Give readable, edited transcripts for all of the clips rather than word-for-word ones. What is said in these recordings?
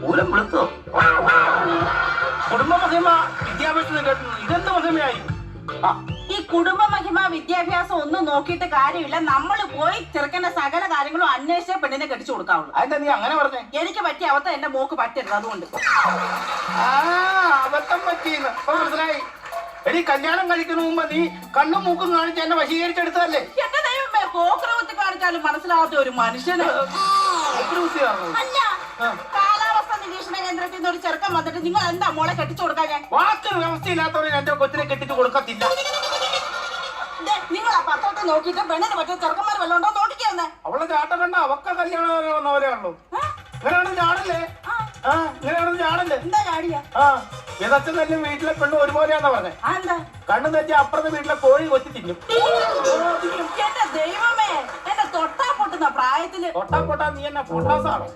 പൂരം വെളുത്തോ? കുടുംബ മഹിമ വിദ്യാഭ്യാസം കേട്ടു. ഇതെന്ത് മഹിമയായി? ഈ കുടുംബ മഹിമ വിദ്യാഭ്യാസം ഒന്നും നോക്കിയിട്ട് കാര്യമില്ല. നമ്മൾ പോയി ചെറുക്കന്റെ സകല കാര്യങ്ങളും അന്വേഷിച്ച പെണ്ണിനെ കെട്ടിച്ചു കൊടുക്കാവുള്ളൂ. അതെന്താ നീ അങ്ങനെ പറഞ്ഞേ? എനിക്ക് പറ്റിയ അവസ്ഥ എന്റെ മോക്ക് പറ്റരുത്, അതുകൊണ്ട്. അബദ്ധം പറ്റിയെന്ന് മനസ്സിലായി. എടി, കല്യാണം കഴിക്കുന്ന മുമ്പ് നീ കണ്ണും മൂക്കും കാണിച്ച് എന്നെ വശീകരിച്ചെടുത്തതല്ലേ? എന്റെ ദൈവമേ, പോക്രവത്തി കാണിച്ചാലും മനസ്സിലാവാത്ത ഒരു മനുഷ്യന്. അല്ല, കാലാവസ്ഥ നിരീക്ഷണ കേന്ദ്രത്തിൽ നിന്ന് ഒരു ചെറുക്കൻ വന്നിട്ട് നിങ്ങൾ എന്താ മോളെ കെട്ടിച്ചു കൊടുക്കാൻ? ഞാൻ വാക്കൊരു വ്യവസ്ഥയില്ലാത്തവരെ എന്റെ കൊച്ചിനെ കെട്ടിച്ചു കൊടുക്കത്തില്ല. നിങ്ങൾ ആ പത്രത്തിൽ നോക്കിയിട്ട് പെണ്ണിന് പറ്റിയ ചെറുക്കന്മാർ വല്ലോണ്ടോ നോക്കിക്കാന്ന്. അവളെ ചാട്ടം കണ്ട അവക്ക കല്യാണം വന്നവരെയാണല്ലോ. ഇങ്ങനെയാണെന്ന് ചാടല്ലേ? ഇങ്ങനെയാണെന്ന് ചാടല്ലേ? എന്താ ചാടിയ? ഇതച്ഛൻ തന്നെ വീട്ടിലെ പെണ്ണ് ഒരുപോലെയാന്നാ പറഞ്ഞേ. എന്താ കണ്ണു തെറ്റി അപ്പുറത്തെ വീട്ടിലെ കോഴി കൊത്തി തിന്നും. എന്റെ ദൈവമേ, എന്റെ തൊട്ടാ പൊട്ടുന്ന പ്രായത്തില്. തൊട്ടാ നീ എന്നെ പൊട്ടാസാണോ?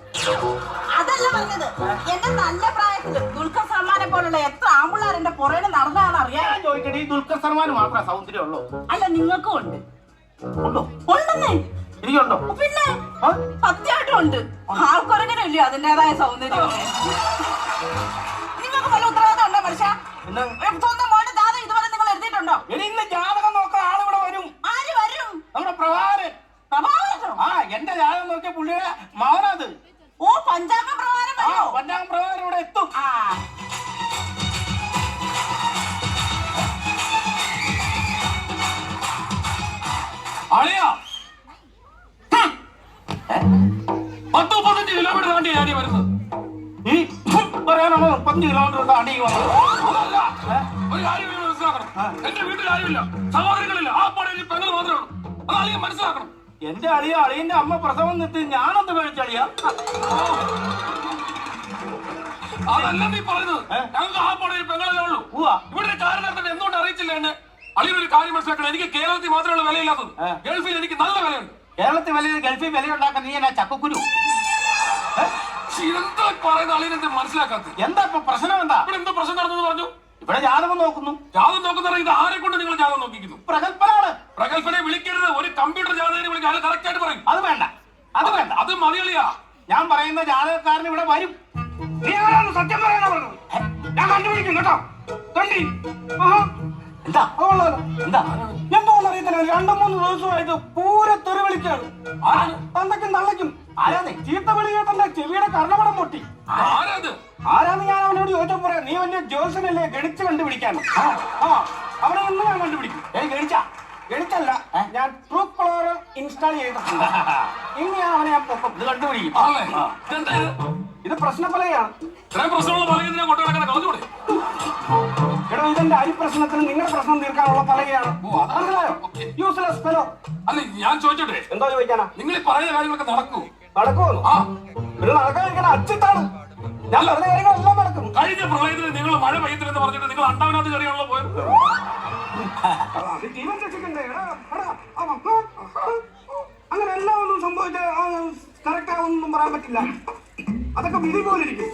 അതല്ല പറഞ്ഞത്, എന്റെ നല്ല പ്രായത്തില് ദുൽഖർ സൽമാനെ പോലുള്ള എത്ര ആമ്പിള്ളാർ എന്റെ പുറകിൽ നടന്നതാണെന്ന് അറിയാൻ ചോദിക്കട്ടെ. ഈ ദുൽഖർ സൽമാൻ മാത്രമേ സൗന്ദര്യം ഉള്ളൂ? അല്ല, നിങ്ങൾക്കും ഉണ്ട്. ഉണ്ടോ? ഉണ്ടെന്നേ. എനിക്കുണ്ടോ? പിന്നെ സത്യമായിട്ടും ഉണ്ട്. ആൾക്കൊരങ്ങനല്ലോ അതിന്റേതായ സൗന്ദര്യം. നിങ്ങൾക്ക് വല്ല ഉത്തരവാദിത്തം ഉണ്ടോ മനുഷ്യ? സ്വന്തം മോന്റെ ജാതകം ഇതുവരെ നിങ്ങൾ എഴുതിയിട്ടുണ്ടോ? ഇന്ന് ജാതകം നോക്കാൻ ആളുകൂടെ വരും. ആര് വരും? നമ്മുടെ പ്രഭാകരൻ. പ്രഭാകരനോ? എന്റെ ജാതകം നോക്കിയ പുള്ളിയുടെ മകനത്. ഓ, പഞ്ചാംഗം പ്രകാരം വരും. പഞ്ചാംഗം പ്രകാരം ഇവിടെ എത്തും. അളിയാ, 10-15 കിലോമീറ്റർ താണ്ടി ആടി വരുന്നത്. ഈ പറയാനാണോ 15 കിലോമീറ്റർ താണ്ടി വന്നത്? ഒരു കാര്യം മനസ്സിലാക്കണം. എന്റെ വീട്ടിൽ ആരുമില്ല, സഹോദരങ്ങളില്ല, ആ പടയിൽ പെങ്ങൾ മാത്രമേ ഉള്ളൂ. അത് അളിയൻ മനസ്സിലാക്കണം. എന്റെ അളിയന്റെ അമ്മ പ്രസവം നിർത്തി ഞാനൊന്ന് കഴിച്ചളിയാ. അതല്ല നീ പറയുന്നത്. ഞങ്ങൾക്ക് ആ പടയിൽ പെങ്ങളല്ലേ ഉള്ളൂ. ഇവിടെ കാരണം എന്തുകൊണ്ട് അറിയിച്ചില്ല എന്നെ? അളിയൊരു കാര്യം മനസ്സിലാക്കണം. എനിക്ക് കേരളത്തിൽ മാത്രമുള്ള വിലയില്ലാത്തത്. ഗൾഫിൽ എനിക്ക് നല്ല വിലയുണ്ട്. കേരളത്തിൽ വില, ഗൾഫിൽ വിലയുണ്ടാക്കാൻ നീ എന്നാ ചക്കക്കുരു? എന്താ പറയുന്ന അളിയനെ മനസ്സിലാക്കാത്തത്? എന്താ ഇപ്പൊ പ്രശ്നം? എന്താ ഇവിടെ എന്തോ പ്രശ്നം നടന്നു പറഞ്ഞു? ഇവിടെ ജാതകം നോക്കുന്നു. ജാതകം നോക്കുന്ന ഇത് ആരെ കൊണ്ട് നിങ്ങൾ ജാതകം നോക്കിക്കുന്നു? പ്രഗത്ഭനാണ്. പ്രഗത്ഭനെ വിളിക്കരുത്. ഒരു കമ്പ്യൂട്ടർ ജാതകനെ വിളിക്കാൻ കറക്റ്റ് ആയിട്ട് പറയും. അത് വേണ്ട, അത് വേണ്ട, അത് മതികളിയാ. ഞാൻ പറയുന്ന ജാതകക്കാരൻ ഇവിടെ വരും. നീ ആരാണ് സത്യം പറയാനാ പറഞ്ഞത്? ഞാൻ കണ്ടുപിടിക്കും കേട്ടോ. എന്താ എന്താ എന്തോ അറിയത്തില്ല. 2-3 ദിവസമായിട്ട് പൂരെ തെറി വിളിക്കാണ്. തന്തയ്ക്കും തള്ളയ്ക്കും. ആരാന്ന് ചീത്ത വിളി കേട്ടല്ലേ ചെവിയുടെ കർണപടം പൊട്ടി. ആരാന്ന് ഞാൻ അവനോട് ചോദിച്ചാൽ പറയാം. നീ വലിയ ജോത്സ്യനല്ലേ, ഗണിച്ച് കണ്ടുപിടിക്കാൻ. അവിടെ നിന്ന് ഞാൻ കണ്ടുപിടിക്കും. ഗണിച്ചല്ല, ഞാൻ ട്രൂ കോളർ ഇൻസ്റ്റാൾ ചെയ്തിട്ടുണ്ട്. ഇനി ഞാൻ അവനെ ഞാൻ പൊക്കം ഇത് കണ്ടുപിടിക്കും. ഇത് പ്രശ്നപ്പലയാണ്. എടോ, ഇതെന്റെ അരിപ്രശ്നത്തിന് നിങ്ങളുടെ പ്രശ്നം തീർക്കാനുള്ള പലകയാണ്. മനസ്സിലായോ? Useless fellow. അല്ല, ഞാൻ ചോദിച്ചോട്ടെ, എന്തോ ചോദിക്കാനാ? നിങ്ങൾ ഈ പറയുന്ന കാര്യങ്ങളൊക്കെ നടക്കൂ? നടക്കുമോ? നിങ്ങൾ നടക്കാൻ ഇങ്ങനെ അച്ചിട്ടാണ്. ഞാൻ പറഞ്ഞ കാര്യങ്ങളെല്ലാം നടക്കും. കഴിഞ്ഞ പ്രളയത്തിന് നിങ്ങൾ മഴ പെയ്യത്തില്ലെന്ന് പറഞ്ഞിട്ട് നിങ്ങൾ അണ്ടാവിനകത്ത് കയറിയാണല്ലോ പോയത്. ജീവൻ രക്ഷിക്കണ്ടേ? അങ്ങനെ എല്ലാം ഒന്നും സംഭവിച്ച കറക്റ്റ് ആവുന്നൊന്നും പറയാൻ പറ്റില്ല. അതൊക്കെ വിധി പോലിരിക്കും.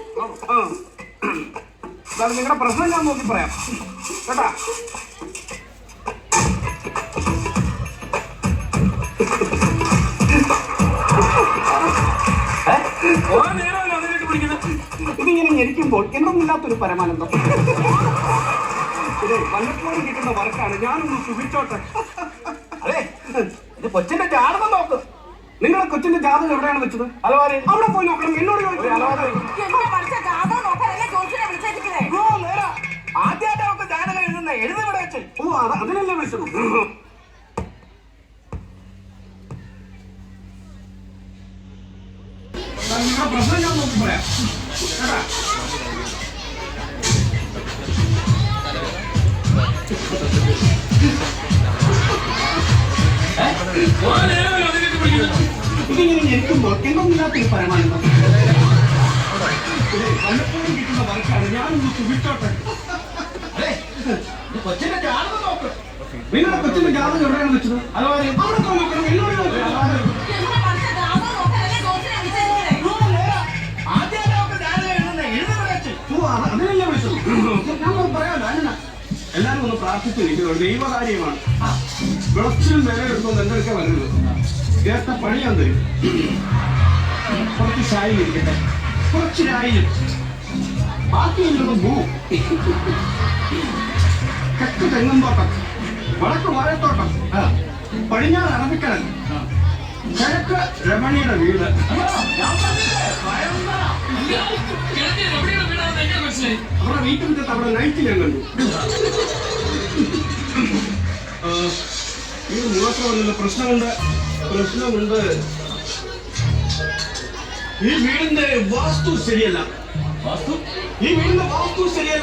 നിങ്ങളുടെ പ്രശ്നം ഞാൻ നോക്കി പറയാം കേട്ടാ. ഇതിങ്ങനെ ഞെരിക്കുമ്പോൾ എന്തൊന്നില്ലാത്തൊരു പരമാനന്ദം. ഇത് വല്ലപ്പോഴും കിട്ടുന്ന വർക്കാണ്. ഞാനൊന്ന് സുഖിച്ചോട്ടെ. അതെ, ഇത് കൊച്ചിന്റെ ജാതകം നോക്ക്. നിങ്ങളുടെ കൊച്ചിന്റെ ജാതകം എവിടെയാണ് വെച്ചത്? അലവാരി. അവിടെ പോയി നോക്കണം. എന്നോട് ആദ്യമായിട്ട് അവർക്ക് ജാതകം എഴുതുന്ന എഴുതിവിടെ വെച്ച്. അതിനല്ലേ വിളിച്ചത്? പ്രശ്നം ഞാൻ നോക്കി പറയാം കേട്ടാ. ഇതിങ്ങനെ ഞെരിക്കുമ്പോൾ എന്തൊന്നില്ലാത്തൊരു പരമാനന്ദം. വല്ലപ്പോഴും കിട്ടുന്ന വർക്കാണ്. ഞാനൊന്ന് സുഖിച്ചോട്ടെ. കൊച്ചിന്റെ ജാതകം നോക്ക്. നിങ്ങളുടെ കൊച്ചിന്റെ ജാതകം എവിടെയാണ് വെച്ചത്? അതുപോലെ അവിടെ പോയി നോക്കണം. എന്നോട് അതിനല്ലേ വിളിച്ചത്? ഞാൻ പറയാമല്ലോ. അതിനാ എല്ലാരും ഒന്ന് പ്രാർത്ഥിച്ചു നിൽക്കുന്നത്. ദൈവകാര്യമാണ്. വിളച്ചിലും വില എടുക്കുമെന്ന് എന്തൊക്കെ വരുന്നത് കേട്ട പണിയാൻ തരും. കുറച്ച് ചായ ഇരിക്കട്ടെ. കുറച്ച് രായിലും ബാക്കിയുള്ളത് പോവും. തെക്ക് തെങ്ങുംതോട്ടം, വടക്ക് വാഴത്തോട്ടം, പടിഞ്ഞാറ് അറബിക്കടൽ, കിഴക്ക് രമണിയുടെ വീട്. അവരുടെ വീട്ടിൽ അവിടെ നൈറ്റിൽ ഞാൻ കണ്ടു. ഇത് മാത്രമല്ല, പ്രശ്നമുണ്ട്. ഈ വീടിന്റെ വാസ്തു ശരിയല്ല.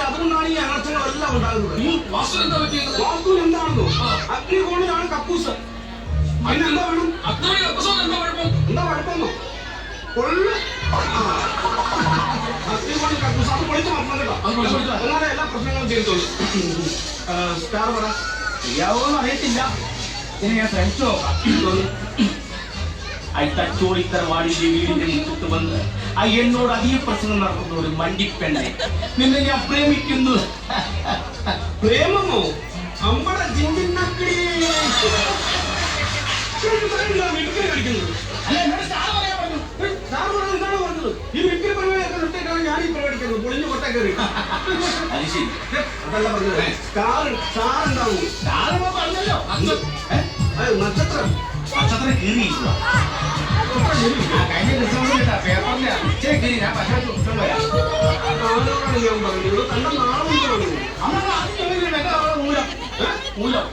അതുകൊണ്ടാണ് ഈ അനർത്ഥങ്ങളെല്ലാം ഉണ്ടാകുന്നത്. വാസ്തു എന്താണെന്നോ? അഗ്നികോണിലാണ് കക്കൂസ്. അതിനെന്താ വേണം? എന്താ കുഴപ്പമെന്നോ? അഗ്നികോണി കക്കൂസ് അത് പൊളിച്ച് മാറ്റണം കേട്ടോ. എന്നാലേ എല്ലാ പ്രശ്നങ്ങളും തീർത്തുള്ളൂ. സ്റ്റാർ പറ. ശരിയാവോന്ന് അറിയത്തില്ല. ഇനി ഞാൻ ശ്രമിച്ചു നോക്കാം. അയത്തച്ചോളിത്തറവാടിന്റെ വീടിന്റെ മുറ്റത്ത് വന്ന് എന്നോട് അധിക പ്രശ്നം നടത്തുന്ന ഒരു മണ്ടിപ്പെണ്ണെ നിന്നെ ഞാൻ പ്രേമിക്കുന്നു. പ്രേമമോ? അമ്പട ജിഞ്ചിന്നക്കിടി കളിക്കുന്നത്. അല്ല എന്നോട് സ്റ്റാർ പറയാൻ പറഞ്ഞു. സ്റ്റാർ പറഞ്ഞത് എന്താണ് പറഞ്ഞത്? ഈ മിക്കൽ പരിപാടിയൊക്കെ ഞാൻ ഈ പരിപാടിക്കുന്നത് പൊളിഞ്ഞു കൊട്ട കയറി. അത് ശരി, അതല്ല പറഞ്ഞത്. സ്റ്റാർ ഉണ്ടാവും. സ്റ്റാർ പറഞ്ഞല്ലോ. നക്ഷത്രം കീറിയില്ല. കഴിഞ്ഞ ദിവസം പേപ്പറിന്റെ കീറി ഞാൻ പക്ഷേ ഞാൻ പറഞ്ഞു തന്റെ മൂലം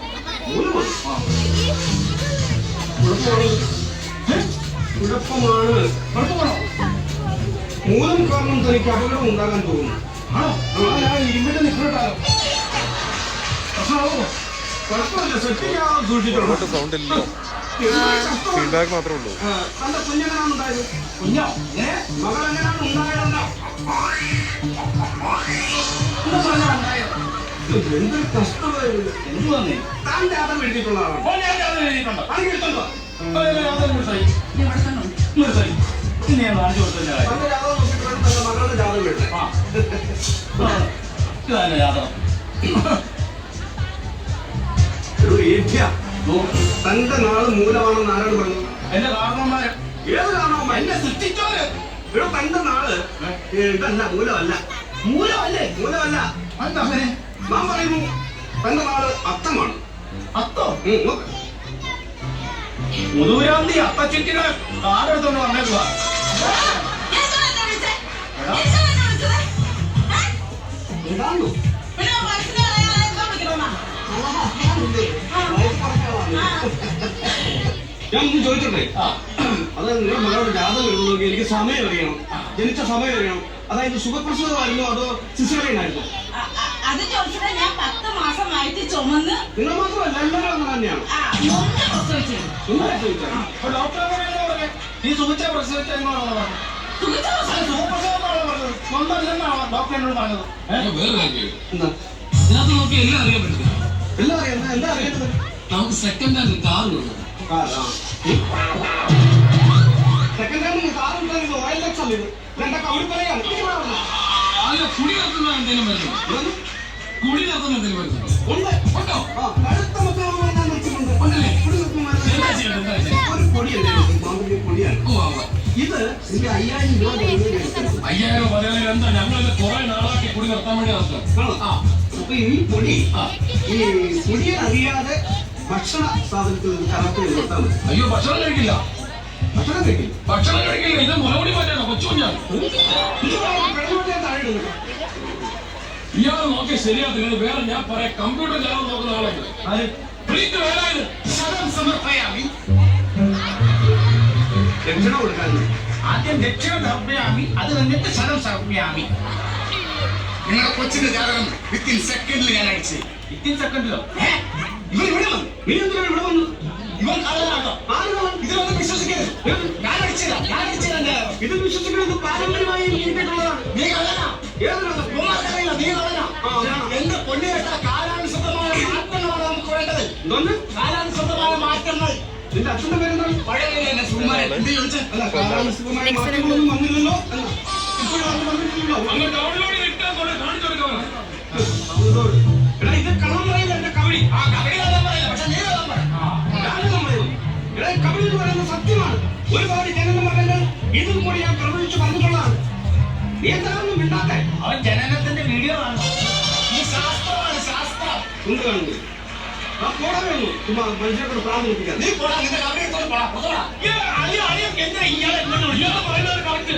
കുഴപ്പമാണ്. മൂലം കാരണം തനിക്ക് അപകടം ഉണ്ടാകാൻ തോന്നുന്നു. ഞാൻ ഇരുന്നിട്ട് നിൽക്കട്ടാലോ? പ്രശ്നമാവോ? കുഴപ്പമില്ല, സെറ്റിക്കാതെ സൂക്ഷിച്ചോളൂ. ഫീഡ്ബാക്ക് മാത്രമേ ഉള്ളൂ. തന്റെ കുഞ്ഞെങ്ങനെയാണ് ഉണ്ടായത്? കുഞ്ഞോ മകൾ എങ്ങനെയാണ് ഉണ്ടായതെന്നോ? എന്തൊരു കഷ്ടമായിരുന്നു. എന്തുവന്നേ? താൻ ജാതകം എഴുതിയിട്ടുള്ള ആളാണ്. മകളുടെ ജാതകം തന്റെ നാള് മൂലമാണെന്ന് ആരാണ് പറഞ്ഞത്? എന്റെ കാരണവന്മാര്. ഏത് കാരണവന്മാർ? എന്നെ സൃഷ്ടിച്ചോര്. ഇവിടെ തന്റെ നാള് ഇതല്ല, മൂലമല്ല. മൂലമല്ല. നാം പറയുന്നു തന്റെ നാള് അത്തമാണ്. അത്തോ? മുതൂരാന്തി അത്തച്ചിട്ടിന് കാലെടുത്തോണ്ട് വന്നേക്കുക. എന്താണോ? ഞാൻ ഒന്ന് ചോദിച്ചോട്ടെ, അത് നിങ്ങളുടെ മകളുടെ ജാതകം എഴുതുന്നെങ്കിൽ എനിക്ക് സമയം അറിയണം, ജനിച്ച സമയം അറിയണം. അതായത് സുഖപ്രസവമായിരുന്നു അതോ സിസേറിയനായിരുന്നു? അത് ചോദിച്ചത് ഞാൻ 10 മാസം വയറ്റി ചുമന്ന്. നിങ്ങൾ മാത്രമല്ല എല്ലാവരും അങ്ങനെ തന്നെയാണ്. നീ സുഖിച്ച പ്രസവിച്ച ഡോക്ടർ എന്നോട് പറഞ്ഞത്. ഇതിനകത്ത് നോക്കി എല്ലാം അറിയാൻ പറ്റും. എല്ലാം അറിയാം. എന്താ അറിയുന്നത്? നമുക്ക് സെക്കൻഡ് ഹാൻഡ് കാർ വേണം. സെക്കൻഡ് ഹാൻഡ് കാറുണ്ടായിരുന്നു. ഓയിൽ ലക്ഷം ഇത് എന്റെ കവറി പറയാണ്. അതിലെ കുടി നിർത്തുന്ന എന്തെങ്കിലും വരുന്നു? കുടി നിർത്തുന്ന എന്തെങ്കിലും വരുന്നു? ഉണ്ടോ? അടുത്ത മക്കളെ ഞാൻ വെച്ചിട്ടുണ്ട്. ഉണ്ടല്ലേ? ഒരു പൊടിയല്ലേ? പൊടിയാണ് ഇത്. 5000 രൂപ 5000 പറയാൻ എന്താ? ഞങ്ങളത് കുറെ നാളാക്കി കുടി നിർത്താൻ വേണ്ടി നടത്തുക. അപ്പൊ ഈ പൊടി പൊടിയെ അറിയാതെ ഭക്ഷണ സാധനത്തിൽ കറക്റ്റ് നിർത്താൻ മതി. അയ്യോ, ഭക്ഷണം കഴിക്കില്ല. ഭക്ഷണം കഴിക്കില്ല. ഇത് മുലകുടി മാറ്റാനോ? കൊച്ചുകുഞ്ഞാണ്. ഇയാൾ നോക്കി ശരിയാക്കുന്നത് വേറെ. ഞാൻ പറയാം, കമ്പ്യൂട്ടർ ജാതകം നോക്കുന്ന ആളുണ്ട്. ദക്ഷിണ കൊടുക്കാൻ ആദ്യം ദക്ഷിണ സമർപ്പയാമി, അത് കഴിഞ്ഞിട്ട് ശരം സമർപ്പയാമി. നിങ്ങളുടെ കൊച്ചിന്റെ ജാതകം വിത്തിൻ സെക്കൻഡിൽ ഞാൻ അടിച്ച്. വിത്തിൻ സെക്കൻഡിലോ? ഇവൻ ഇവിടെ വന്നു. നീ എന്തിനാണ് ഇവിടെ വന്നത്? ഇവൻ കള്ളനാണോ? ഇതിലൊന്നും വിശ്വസിക്കരുത്. ഞാൻ അടിച്ചില്ല. ഇത് വിശ്വസിക്കുന്നത് പാരമ്പര്യമായി കിട്ടിയിട്ടുള്ളതാണ്. നീ കള്ളനാ. ഏതൊരു നീ കള്ളനാ. എന്റെ പൊന്നിയേട്ട കാലാനുസൃതമായ മാറ്റങ്ങളാണ് നമുക്ക് വേണ്ടത്. കാലാനുസൃതമായ മാറ്റങ്ങൾ. നിന്റെ അച്ഛന്റെ പേരെന്താണ്? പഴയ സുകുമാരൻ. എന്ത് ചോദിച്ചാൽ അല്ല, കാലാനുസൃതമായ മാറ്റങ്ങളൊന്നും വന്നില്ലല്ലോ. ഇപ്പോഴും വന്നിട്ടില്ലല്ലോ. അങ്ങ് ഡൗൺലോഡ് കിട്ടാൻ കാണിച്ചു കൊടുക്കാം. എടാ, ഇത് കള്ളം പറയില്ല. എന്റെ കബഡി. ആ കബഡി കള്ളം പറയില്ല, പക്ഷെ നീ കള്ളം പറ. കബഡി എന്ന് പറയുന്നത് സത്യമാണ്. ഒരുപാട് ജനങ്ങളുടെ മകങ്ങൾ ഇതിൽ കൂടി ഞാൻ പ്രവചിച്ച് പറഞ്ഞിട്ടുള്ളതാണ്. നീ എന്താണെന്നും മിണ്ടാത്തെ? അവൻ ജനനത്തിന്റെ വീഡിയോ കാണും. ഈ ശാസ്ത്രമാണ് ശാസ്ത്രം. ഉണ്ട് കാണുന്നു. ആ പോടാ വേണു. ചുമ്മാ മനുഷ്യരോട് പ്രാർത്ഥിപ്പിക്കാൻ. നീ പോടാ, നിന്റെ കവറിയെടുത്തോണ്ട് പോടാ. അളിയ എന്തിനാ ഇയാളെ ഇങ്ങോട്ട് വിളിക്കുന്നത്? പറയുന്നത് കറക്റ്റ്